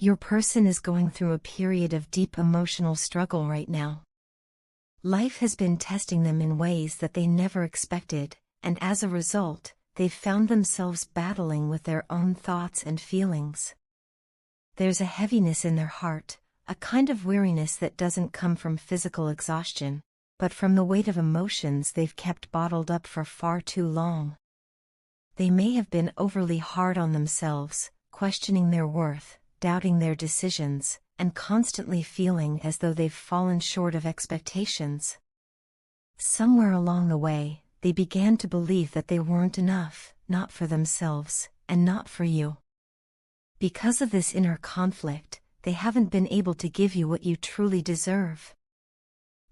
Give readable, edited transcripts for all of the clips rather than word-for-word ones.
Your person is going through a period of deep emotional struggle right now. Life has been testing them in ways that they never expected, and as a result, they've found themselves battling with their own thoughts and feelings. There's a heaviness in their heart, a kind of weariness that doesn't come from physical exhaustion, but from the weight of emotions they've kept bottled up for far too long. They may have been overly hard on themselves, questioning their worth, doubting their decisions, and constantly feeling as though they've fallen short of expectations. Somewhere along the way, they began to believe that they weren't enough, not for themselves, and not for you. Because of this inner conflict, they haven't been able to give you what you truly deserve.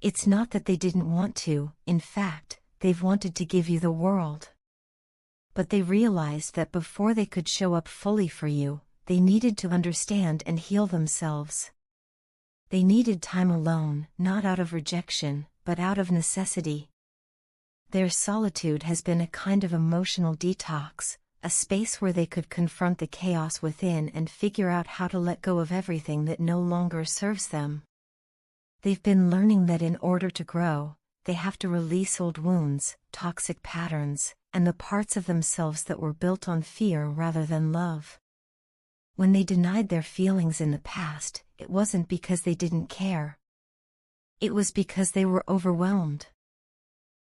It's not that they didn't want to, in fact, they've wanted to give you the world. But they realized that before they could show up fully for you, they needed to understand and heal themselves. They needed time alone, not out of rejection, but out of necessity. Their solitude has been a kind of emotional detox, a space where they could confront the chaos within and figure out how to let go of everything that no longer serves them. They've been learning that in order to grow, they have to release old wounds, toxic patterns, and the parts of themselves that were built on fear rather than love. When they denied their feelings in the past, it wasn't because they didn't care. It was because they were overwhelmed.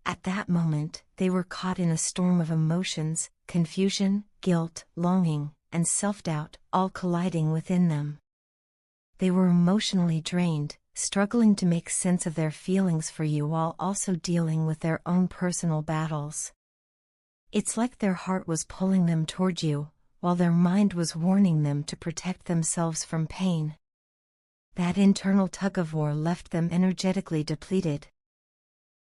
At that moment, they were caught in a storm of emotions, confusion, guilt, longing, and self-doubt, all colliding within them. They were emotionally drained, struggling to make sense of their feelings for you while also dealing with their own personal battles. It's like their heart was pulling them toward you, while their mind was warning them to protect themselves from pain. That internal tug-of-war left them energetically depleted.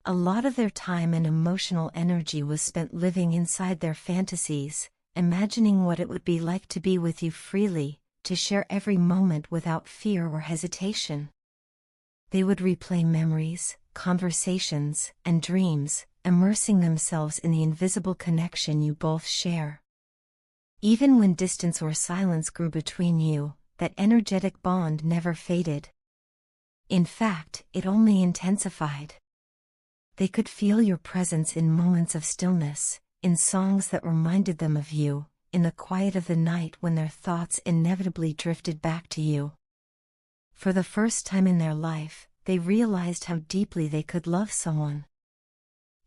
A lot of their time and emotional energy was spent living inside their fantasies, imagining what it would be like to be with you freely, to share every moment without fear or hesitation. They would replay memories, conversations, and dreams, immersing themselves in the invisible connection you both share. Even when distance or silence grew between you, that energetic bond never faded. In fact, it only intensified. They could feel your presence in moments of stillness, in songs that reminded them of you, in the quiet of the night when their thoughts inevitably drifted back to you. For the first time in their life, they realized how deeply they could love someone.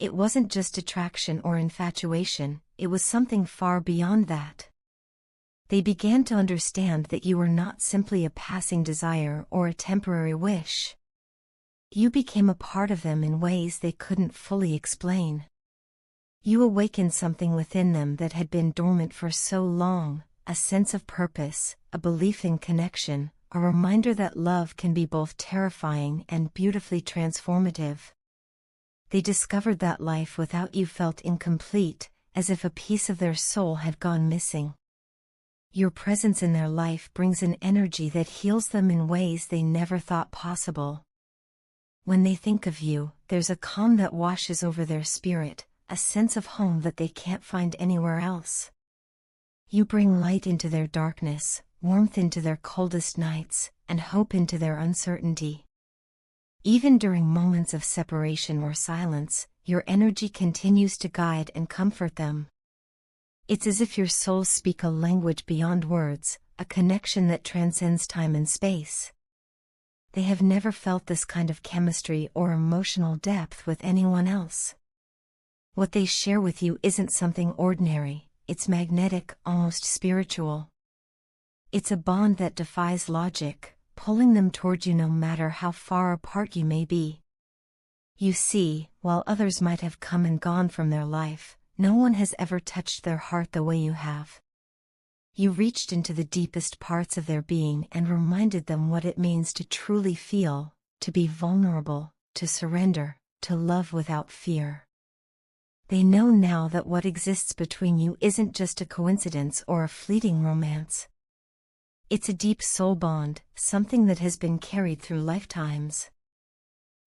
It wasn't just attraction or infatuation, it was something far beyond that. They began to understand that you were not simply a passing desire or a temporary wish. You became a part of them in ways they couldn't fully explain. You awakened something within them that had been dormant for so long, a sense of purpose, a belief in connection, a reminder that love can be both terrifying and beautifully transformative. They discovered that life without you felt incomplete, as if a piece of their soul had gone missing. Your presence in their life brings an energy that heals them in ways they never thought possible. When they think of you, there's a calm that washes over their spirit, a sense of home that they can't find anywhere else. You bring light into their darkness, warmth into their coldest nights, and hope into their uncertainty. Even during moments of separation or silence, your energy continues to guide and comfort them. It's as if your souls speak a language beyond words, a connection that transcends time and space. They have never felt this kind of chemistry or emotional depth with anyone else. What they share with you isn't something ordinary, it's magnetic, almost spiritual. It's a bond that defies logic, pulling them toward you no matter how far apart you may be. You see, while others might have come and gone from their life, no one has ever touched their heart the way you have. You reached into the deepest parts of their being and reminded them what it means to truly feel, to be vulnerable, to surrender, to love without fear. They know now that what exists between you isn't just a coincidence or a fleeting romance. It's a deep soul bond, something that has been carried through lifetimes.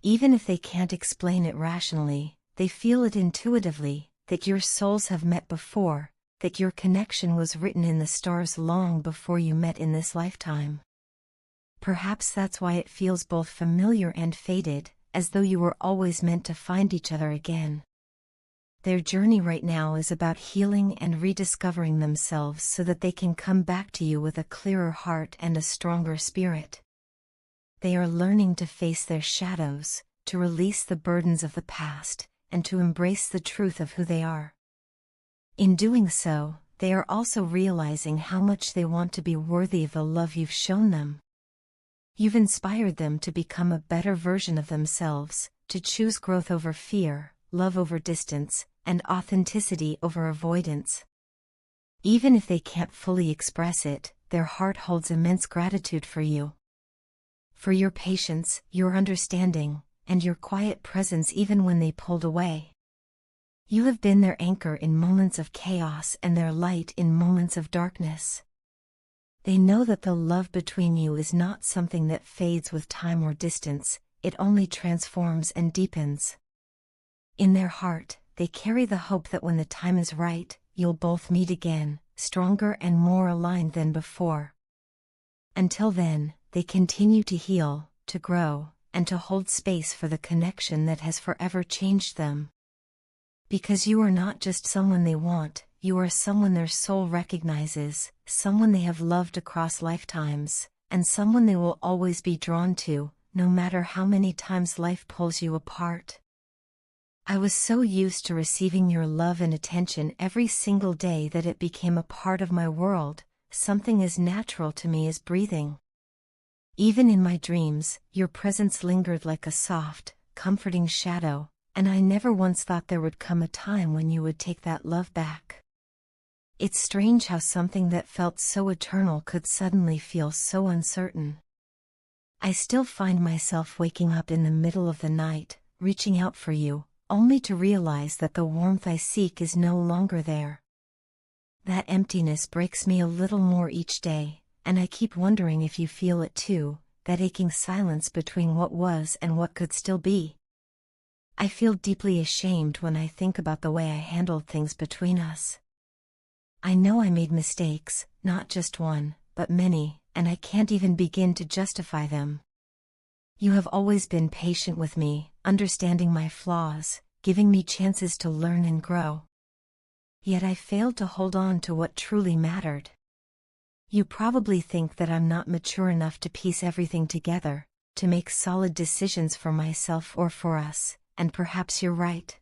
Even if they can't explain it rationally, they feel it intuitively, that your souls have met before, that your connection was written in the stars long before you met in this lifetime. Perhaps that's why it feels both familiar and faded, as though you were always meant to find each other again. Their journey right now is about healing and rediscovering themselves so that they can come back to you with a clearer heart and a stronger spirit. They are learning to face their shadows, to release the burdens of the past, and to embrace the truth of who they are. In doing so, they are also realizing how much they want to be worthy of the love you've shown them. You've inspired them to become a better version of themselves, to choose growth over fear, love over distance, and authenticity over avoidance. Even if they can't fully express it, their heart holds immense gratitude for you. For your patience, your understanding, and your quiet presence even when they pulled away. You have been their anchor in moments of chaos and their light in moments of darkness. They know that the love between you is not something that fades with time or distance, it only transforms and deepens. In their heart, they carry the hope that when the time is right, you'll both meet again, stronger and more aligned than before. Until then, they continue to heal, to grow, and to hold space for the connection that has forever changed them. Because you are not just someone they want, you are someone their soul recognizes, someone they have loved across lifetimes, and someone they will always be drawn to, no matter how many times life pulls you apart. I was so used to receiving your love and attention every single day that it became a part of my world, something as natural to me as breathing. Even in my dreams, your presence lingered like a soft, comforting shadow, and I never once thought there would come a time when you would take that love back. It's strange how something that felt so eternal could suddenly feel so uncertain. I still find myself waking up in the middle of the night, reaching out for you, only to realize that the warmth I seek is no longer there. That emptiness breaks me a little more each day, and I keep wondering if you feel it too, that aching silence between what was and what could still be. I feel deeply ashamed when I think about the way I handled things between us. I know I made mistakes, not just one, but many, and I can't even begin to justify them. You have always been patient with me, understanding my flaws, giving me chances to learn and grow. Yet I failed to hold on to what truly mattered. You probably think that I'm not mature enough to piece everything together, to make solid decisions for myself or for us, and perhaps you're right.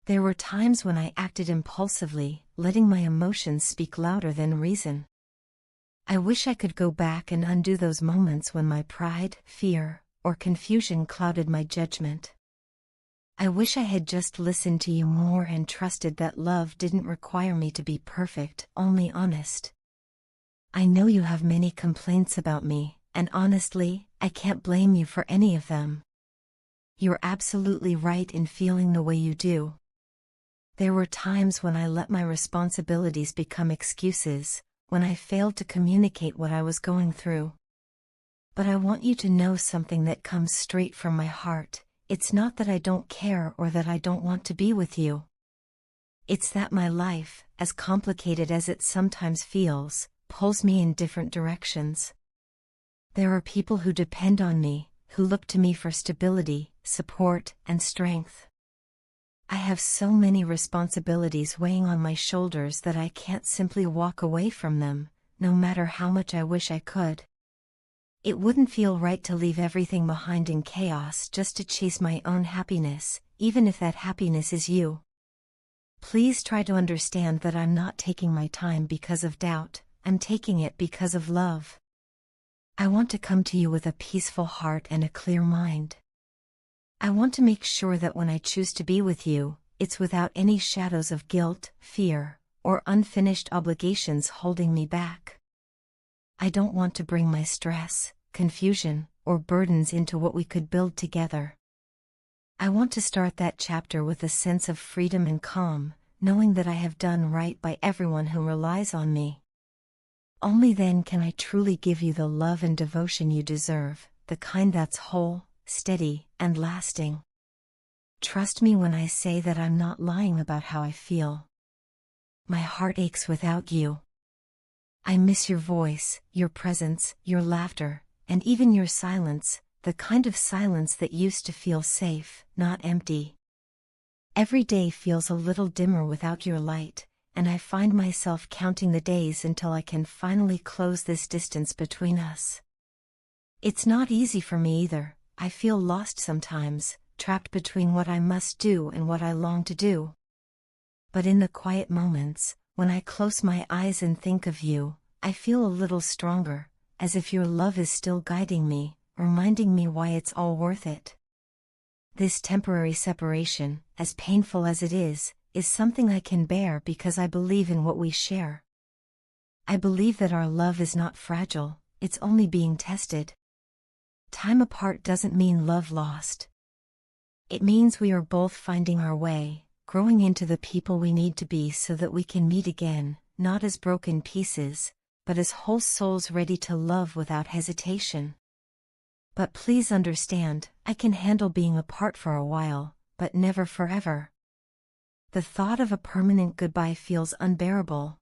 There were times when I acted impulsively, letting my emotions speak louder than reason. I wish I could go back and undo those moments when my pride, fear, or confusion clouded my judgment. I wish I had just listened to you more and trusted that love didn't require me to be perfect, only honest. I know you have many complaints about me, and honestly, I can't blame you for any of them. You're absolutely right in feeling the way you do. There were times when I let my responsibilities become excuses, when I failed to communicate what I was going through. But I want you to know something that comes straight from my heart. It's not that I don't care or that I don't want to be with you. It's that my life, as complicated as it sometimes feels, pulls me in different directions. There are people who depend on me, who look to me for stability, support, and strength. I have so many responsibilities weighing on my shoulders that I can't simply walk away from them, no matter how much I wish I could. It wouldn't feel right to leave everything behind in chaos just to chase my own happiness, even if that happiness is you. Please try to understand that I'm not taking my time because of doubt, I'm taking it because of love. I want to come to you with a peaceful heart and a clear mind. I want to make sure that when I choose to be with you, it's without any shadows of guilt, fear, or unfinished obligations holding me back. I don't want to bring my stress, confusion, or burdens into what we could build together. I want to start that chapter with a sense of freedom and calm, knowing that I have done right by everyone who relies on me. Only then can I truly give you the love and devotion you deserve, the kind that's whole, steady, and lasting. Trust me when I say that I'm not lying about how I feel. My heart aches without you. I miss your voice, your presence, your laughter, and even your silence, the kind of silence that used to feel safe, not empty. Every day feels a little dimmer without your light, and I find myself counting the days until I can finally close this distance between us. It's not easy for me either. I feel lost sometimes, trapped between what I must do and what I long to do. But in the quiet moments, when I close my eyes and think of you, I feel a little stronger, as if your love is still guiding me, reminding me why it's all worth it. This temporary separation, as painful as it is something I can bear because I believe in what we share. I believe that our love is not fragile, it's only being tested. Time apart doesn't mean love lost. It means we are both finding our way, growing into the people we need to be so that we can meet again, not as broken pieces, but as whole souls ready to love without hesitation. But please understand, I can handle being apart for a while, but never forever. The thought of a permanent goodbye feels unbearable.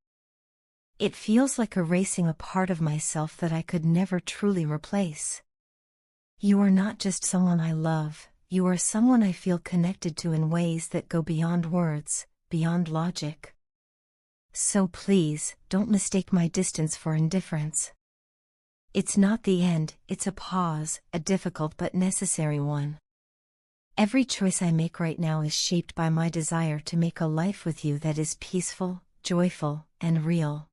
It feels like erasing a part of myself that I could never truly replace. You are not just someone I love, you are someone I feel connected to in ways that go beyond words, beyond logic. So please, don't mistake my distance for indifference. It's not the end, it's a pause, a difficult but necessary one. Every choice I make right now is shaped by my desire to make a life with you that is peaceful, joyful, and real.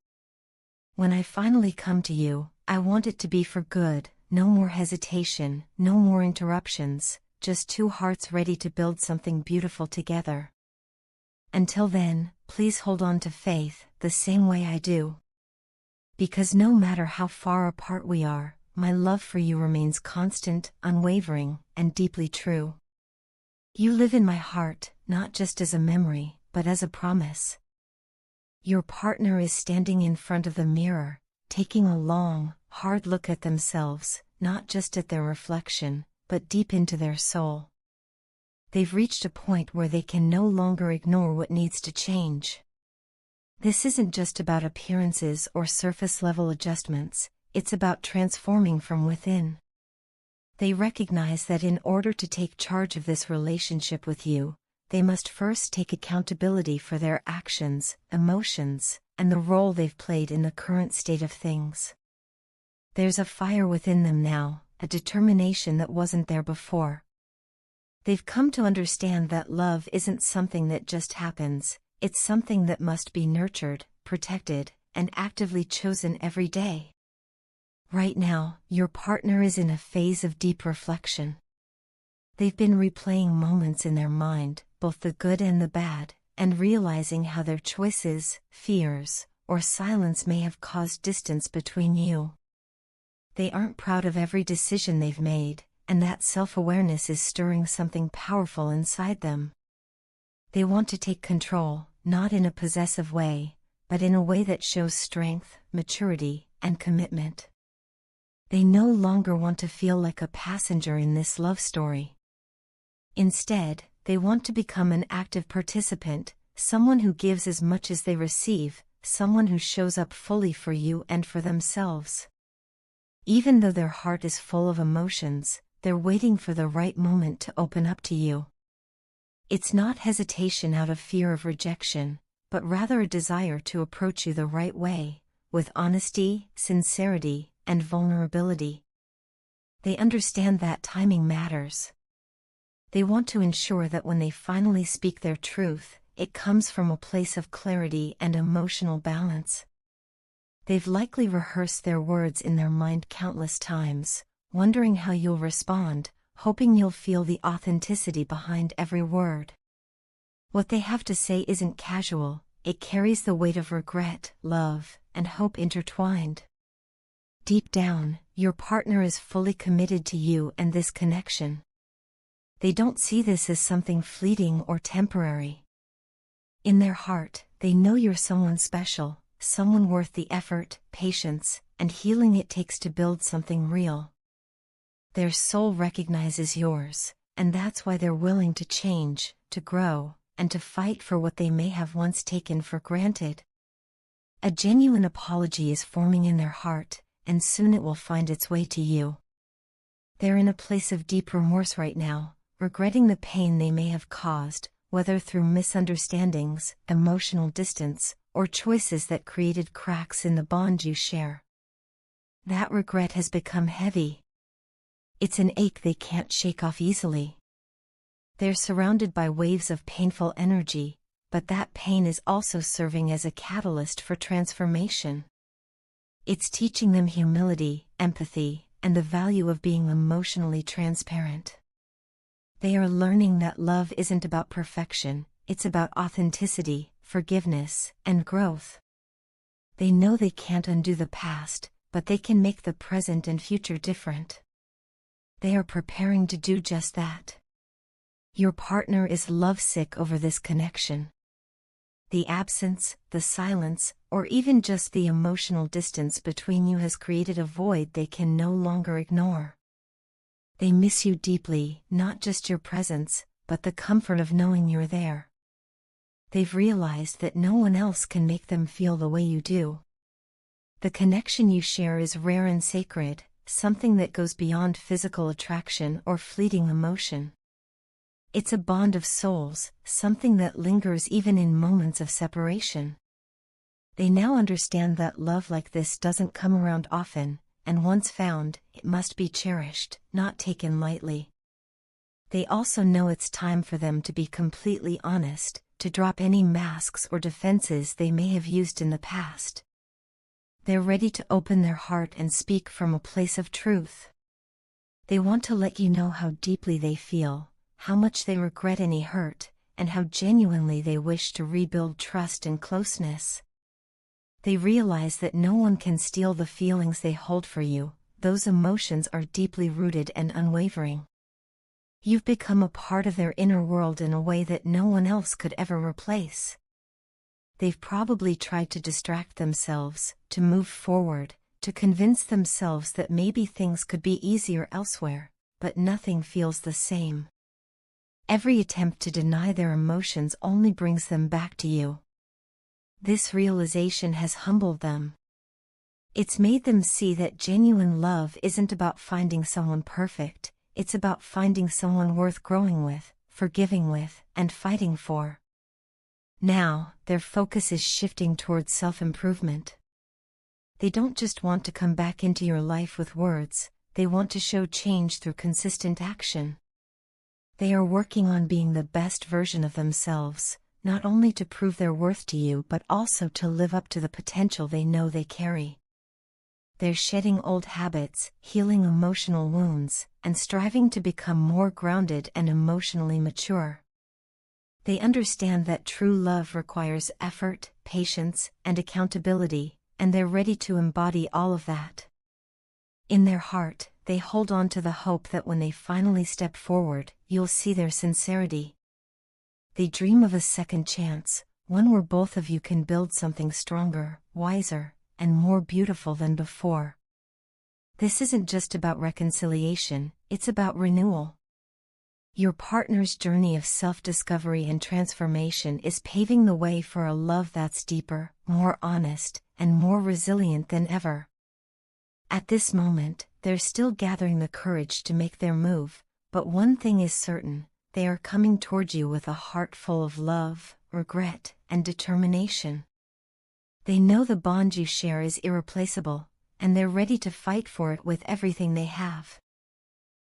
When I finally come to you, I want it to be for good, no more hesitation, no more interruptions, just two hearts ready to build something beautiful together. Until then, please hold on to faith, the same way I do. Because no matter how far apart we are, my love for you remains constant, unwavering, and deeply true. You live in my heart, not just as a memory, but as a promise. Your partner is standing in front of the mirror, taking a long, hard look at themselves, not just at their reflection, but deep into their soul. They've reached a point where they can no longer ignore what needs to change. This isn't just about appearances or surface-level adjustments, it's about transforming from within. They recognize that in order to take charge of this relationship with you, they must first take accountability for their actions, emotions, and the role they've played in the current state of things. There's a fire within them now, a determination that wasn't there before. They've come to understand that love isn't something that just happens, it's something that must be nurtured, protected, and actively chosen every day. Right now, your partner is in a phase of deep reflection. They've been replaying moments in their mind, both the good and the bad, and realizing how their choices, fears, or silence may have caused distance between you. They aren't proud of every decision they've made, and that self-awareness is stirring something powerful inside them. They want to take control, not in a possessive way, but in a way that shows strength, maturity, and commitment. They no longer want to feel like a passenger in this love story. Instead, they want to become an active participant, someone who gives as much as they receive, someone who shows up fully for you and for themselves. Even though their heart is full of emotions, they're waiting for the right moment to open up to you. It's not hesitation out of fear of rejection, but rather a desire to approach you the right way, with honesty, sincerity, and vulnerability. They understand that timing matters. They want to ensure that when they finally speak their truth, it comes from a place of clarity and emotional balance. They've likely rehearsed their words in their mind countless times, wondering how you'll respond, hoping you'll feel the authenticity behind every word. What they have to say isn't casual, it carries the weight of regret, love, and hope intertwined. Deep down, your partner is fully committed to you and this connection. They don't see this as something fleeting or temporary. In their heart, they know you're someone special, someone worth the effort, patience, and healing it takes to build something real. Their soul recognizes yours, and that's why they're willing to change, to grow, and to fight for what they may have once taken for granted. A genuine apology is forming in their heart, and soon it will find its way to you. They're in a place of deep remorse right now, regretting the pain they may have caused, whether through misunderstandings, emotional distance, or choices that created cracks in the bond you share. That regret has become heavy. It's an ache they can't shake off easily. They're surrounded by waves of painful energy, but that pain is also serving as a catalyst for transformation. It's teaching them humility, empathy, and the value of being emotionally transparent. They are learning that love isn't about perfection, it's about authenticity, forgiveness, and growth. They know they can't undo the past, but they can make the present and future different. They are preparing to do just that. Your partner is lovesick over this connection. The absence, the silence, or even just the emotional distance between you has created a void they can no longer ignore. They miss you deeply, not just your presence, but the comfort of knowing you're there. They've realized that no one else can make them feel the way you do. The connection you share is rare and sacred, something that goes beyond physical attraction or fleeting emotion. It's a bond of souls, something that lingers even in moments of separation. They now understand that love like this doesn't come around often, and once found, it must be cherished, not taken lightly. They also know it's time for them to be completely honest, to drop any masks or defenses they may have used in the past. They're ready to open their heart and speak from a place of truth. They want to let you know how deeply they feel, how much they regret any hurt, and how genuinely they wish to rebuild trust and closeness. They realize that no one can steal the feelings they hold for you, those emotions are deeply rooted and unwavering. You've become a part of their inner world in a way that no one else could ever replace. They've probably tried to distract themselves, to move forward, to convince themselves that maybe things could be easier elsewhere, but nothing feels the same. Every attempt to deny their emotions only brings them back to you. This realization has humbled them. It's made them see that genuine love isn't about finding someone perfect, it's about finding someone worth growing with, forgiving with, and fighting for. Now, their focus is shifting towards self-improvement. They don't just want to come back into your life with words, they want to show change through consistent action. They are working on being the best version of themselves, not only to prove their worth to you but also to live up to the potential they know they carry. They're shedding old habits, healing emotional wounds, and striving to become more grounded and emotionally mature. They understand that true love requires effort, patience, and accountability, and they're ready to embody all of that. In their heart, they hold on to the hope that when they finally step forward, you'll see their sincerity. They dream of a second chance, one where both of you can build something stronger, wiser, and more beautiful than before. This isn't just about reconciliation, it's about renewal. Your partner's journey of self-discovery and transformation is paving the way for a love that's deeper, more honest, and more resilient than ever. At this moment, they're still gathering the courage to make their move, but one thing is certain, they are coming toward you with a heart full of love, regret, and determination. They know the bond you share is irreplaceable, and they're ready to fight for it with everything they have.